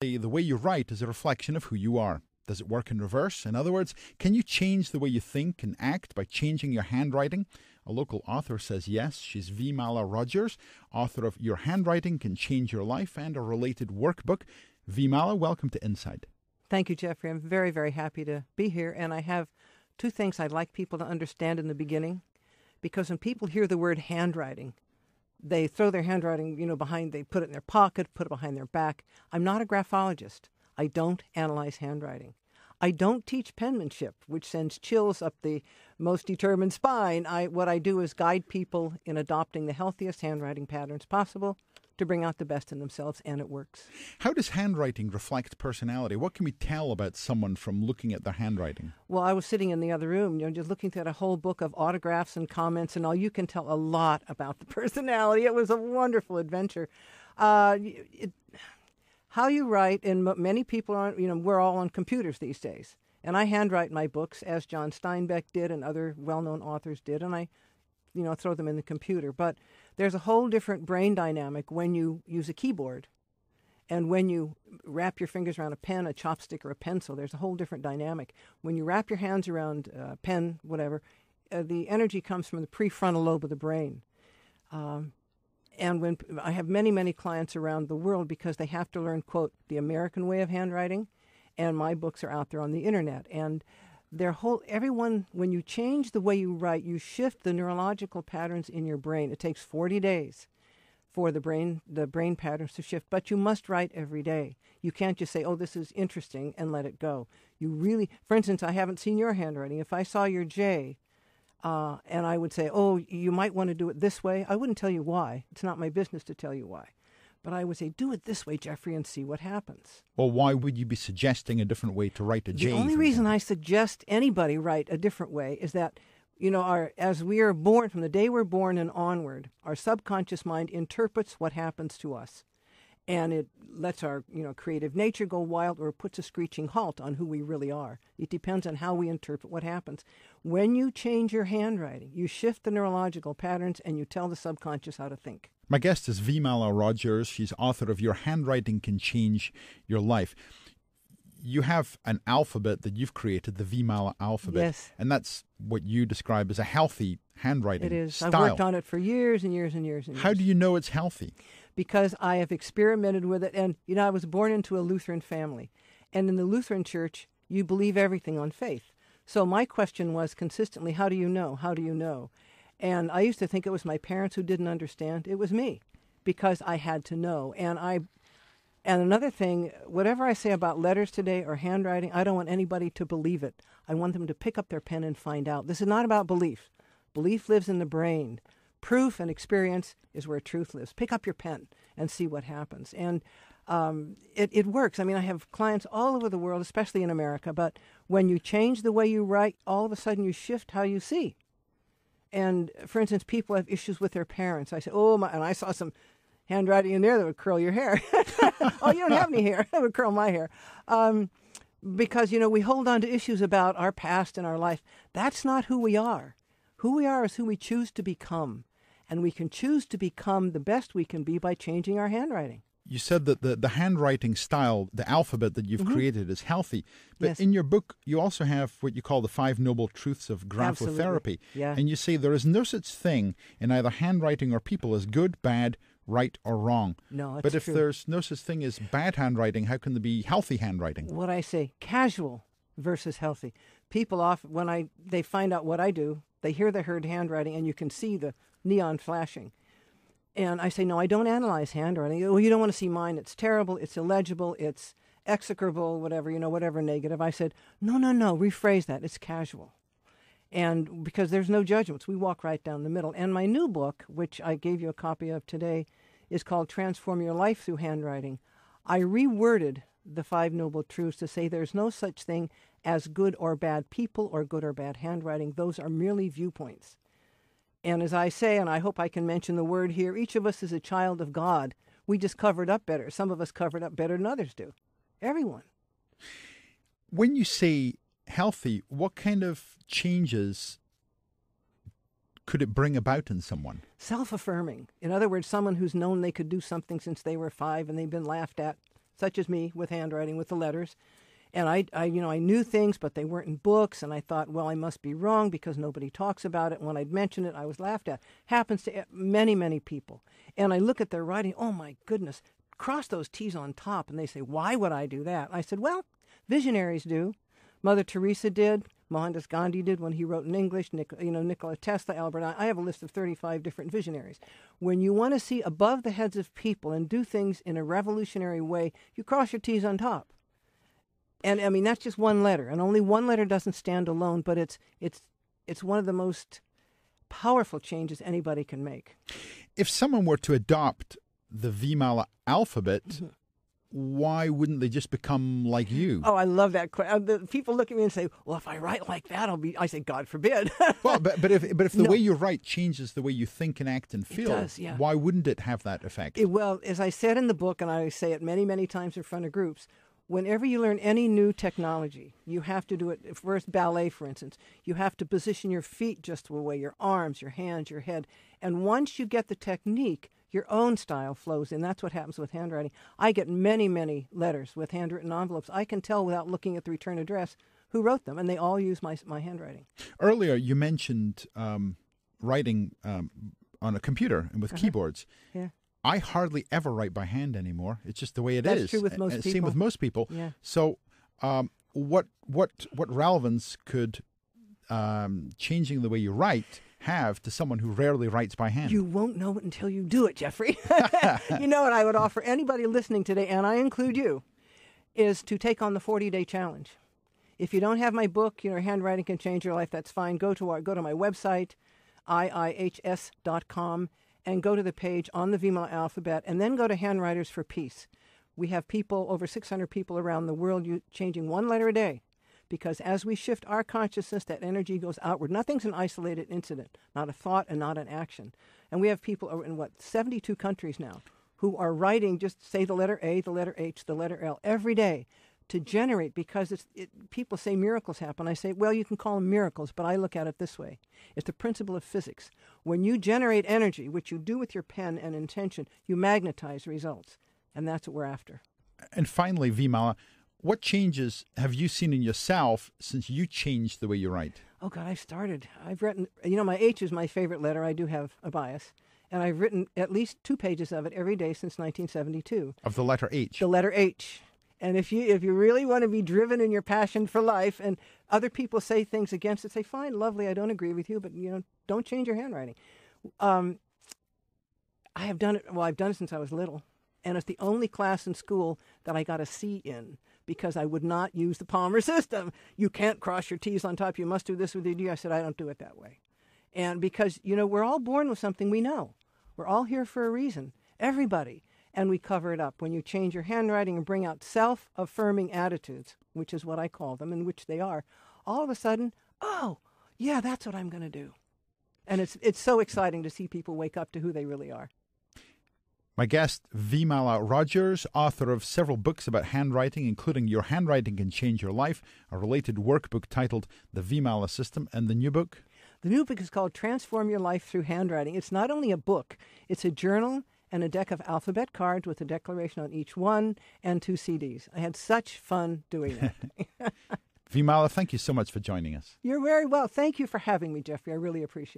The way you write is a reflection of who you are. Does it work in reverse? In other words, can you change the way you think and act by changing your handwriting? A local author says yes. She's V. Mala Rogers, author of Your Handwriting Can Change Your Life and a related workbook. V. Mala, welcome to Inside. Thank you, Jeffrey. I'm very, very happy to be here. And I have two things I'd like people to understand in the beginning. Because when people hear the word handwriting, they throw their handwriting, behind, they put it in their pocket, put it behind their back. I'm not a graphologist. I don't analyze handwriting. I don't teach penmanship, which sends chills up the most determined spine. What I do is guide people in adopting the healthiest handwriting patterns possible to bring out the best in themselves, and it works. How does handwriting reflect personality? What can we tell about someone from looking at their handwriting? Well, I was sitting in the other room, just looking at a whole book of autographs and comments and all. You can tell a lot about the personality. It was a wonderful adventure. How you write, and many people aren't, we're all on computers these days. And I handwrite my books as John Steinbeck did and other well-known authors did, and I throw them in the computer. But there's a whole different brain dynamic when you use a keyboard and when you wrap your fingers around a pen, a chopstick, or a pencil. There's a whole different dynamic. When you wrap your hands around a pen, whatever, the energy comes from the prefrontal lobe of the brain. And when I have many, many clients around the world because they have to learn, quote, the American way of handwriting, and my books are out there on the internet. And everyone, when you change the way you write, you shift the neurological patterns in your brain. It takes 40 days for the brain patterns to shift, but you must write every day. You can't just say, oh, this is interesting, and let it go. You really, for instance, I haven't seen your handwriting. If I saw your J, and I would say, oh, you might want to do it this way, I wouldn't tell you why. It's not my business to tell you why. But I would say, do it this way, Jeffrey, and see what happens. Well, why would you be suggesting a different way to write a J? The only reason I suggest anybody write a different way is that, as we are born, from the day we're born and onward, our subconscious mind interprets what happens to us. And it lets our, creative nature go wild, or puts a screeching halt on who we really are. It depends on how we interpret what happens. When you change your handwriting, you shift the neurological patterns and you tell the subconscious how to think. My guest is V. Mala Rogers. She's author of Your Handwriting Can Change Your Life. You have an alphabet that you've created, the V. Mala alphabet. Yes. And that's what you describe as a healthy handwriting It is. style. I've worked on it for years and years and years and years. How do you know it's healthy? Because I have experimented with it. And, I was born into a Lutheran family. And in the Lutheran church, you believe everything on faith. So my question was consistently, how do you know? How do you know? And I used to think it was my parents who didn't understand. It was me, because I had to know. And another thing, whatever I say about letters today or handwriting, I don't want anybody to believe it. I want them to pick up their pen and find out. This is not about belief. Belief lives in the brain. Proof and experience is where truth lives. Pick up your pen and see what happens. And it works. I mean, I have clients all over the world, especially in America, but when you change the way you write, all of a sudden you shift how you see. And, for instance, people have issues with their parents. I say, and I saw some handwriting in there that would curl your hair. Oh, you don't have any hair. That would curl my hair. Because, we hold on to issues about our past and our life. That's not who we are. Who we are is who we choose to become. And we can choose to become the best we can be by changing our handwriting. You said that the handwriting style, the alphabet that you've created is healthy. But Yes. in your book, you also have what you call the 5 Noble Truths of Graphotherapy. Absolutely. Yeah. And you say there is no such thing in either handwriting or people as good, bad, right, or wrong. No, that's But if true. there's no such thing as bad handwriting, how can there be healthy handwriting? What I say, casual versus healthy. People often, when they find out what I do, they hear the heard handwriting and you can see the neon flashing. And I say, no, I don't analyze handwriting. Oh, you don't want to see mine. It's terrible. It's illegible. It's execrable, whatever, whatever negative. I said, no, rephrase that. It's casual. And because there's no judgments, we walk right down the middle. And my new book, which I gave you a copy of today, is called Transform Your Life Through Handwriting. I reworded the 5 Noble Truths to say there's no such thing as good or bad people or good or bad handwriting. Those are merely viewpoints. And as I say, and I hope I can mention the word here, each of us is a child of God. We just cover it up better. Some of us cover it up better than others do. Everyone. When you say healthy, what kind of changes could it bring about in someone? Self-affirming. In other words, someone who's known they could do something since they were 5 and they've been laughed at such as me with handwriting, with the letters. And I knew things, but they weren't in books. And I thought, well, I must be wrong because nobody talks about it. When I'd mention it, I was laughed at. Happens to many, many people. And I look at their writing, oh my goodness, cross those T's on top. And they say, why would I do that? I said, well, visionaries do. Mother Teresa did. Mohandas Gandhi did when he wrote in English. Nikola Tesla, Albert Einstein. I have a list of 35 different visionaries. When you want to see above the heads of people and do things in a revolutionary way, you cross your T's on top. And I mean, that's just one letter, and only one letter doesn't stand alone, but it's one of the most powerful changes anybody can make. If someone were to adopt the Vimala alphabet, Mm-hmm. why wouldn't they just become like you? Oh, I love that question. People look at me and say, well, if I write like that, I say, God forbid. Well, but if the No. way you write changes the way you think and act and feel, does, yeah. why wouldn't it have that effect? Well, as I said in the book, and I say it many, many times in front of groups, whenever you learn any new technology, you have to do it. First, ballet, for instance, you have to position your feet just the way, your arms, your hands, your head. And once you get the technique, your own style flows in. That's what happens with handwriting. I get many, many letters with handwritten envelopes. I can tell without looking at the return address who wrote them, and they all use my handwriting. Earlier, you mentioned writing on a computer and with keyboards. Yeah. I hardly ever write by hand anymore. It's just the way it is. That's true with most Same people. with most people. Yeah. So, what relevance could changing the way you write have to someone who rarely writes by hand? You won't know it until you do it, Jeffrey. You know what I would offer anybody listening today, and I include you, is to take on the 40-day challenge. If you don't have my book, Handwriting Can Change Your Life, that's fine. Go to my website, iihs.com, and go to the page on the Vimala alphabet, and then go to Handwriters for Peace. We have people, over 600 people around the world, changing one letter a day. Because as we shift our consciousness, that energy goes outward. Nothing's an isolated incident, not a thought and not an action. And we have people in, 72 countries now who are writing, just say the letter A, the letter H, the letter L every day to generate, because people say miracles happen. I say, well, you can call them miracles, but I look at it this way. It's the principle of physics. When you generate energy, which you do with your pen and intention, you magnetize results. And that's what we're after. And finally, Vimala, what changes have you seen in yourself since you changed the way you write? Oh, God, I've written, my H is my favorite letter. I do have a bias. And I've written at least 2 pages of it every day since 1972. Of the letter H? The letter H. And if you really want to be driven in your passion for life, and other people say things against it, say, fine, lovely, I don't agree with you, but, don't change your handwriting. I have done it, I've done it since I was little. And it's the only class in school that I got a C in, because I would not use the Palmer system. You can't cross your T's on top. You must do this with your D. I said, I don't do it that way. And because, we're all born with something we know. We're all here for a reason. Everybody. And we cover it up. When you change your handwriting and bring out self-affirming attitudes, which is what I call them, and which they are, all of a sudden, oh, yeah, that's what I'm going to do. And it's so exciting to see people wake up to who they really are. My guest, Vimala Rogers, author of several books about handwriting, including Your Handwriting Can Change Your Life, a related workbook titled The Vimala System, and the new book? The new book is called Transform Your Life Through Handwriting. It's not only a book, it's a journal and a deck of alphabet cards with a declaration on each one and 2 CDs. I had such fun doing that. Vimala, thank you so much for joining us. You're very well. Thank you for having me, Jeffrey. I really appreciate it.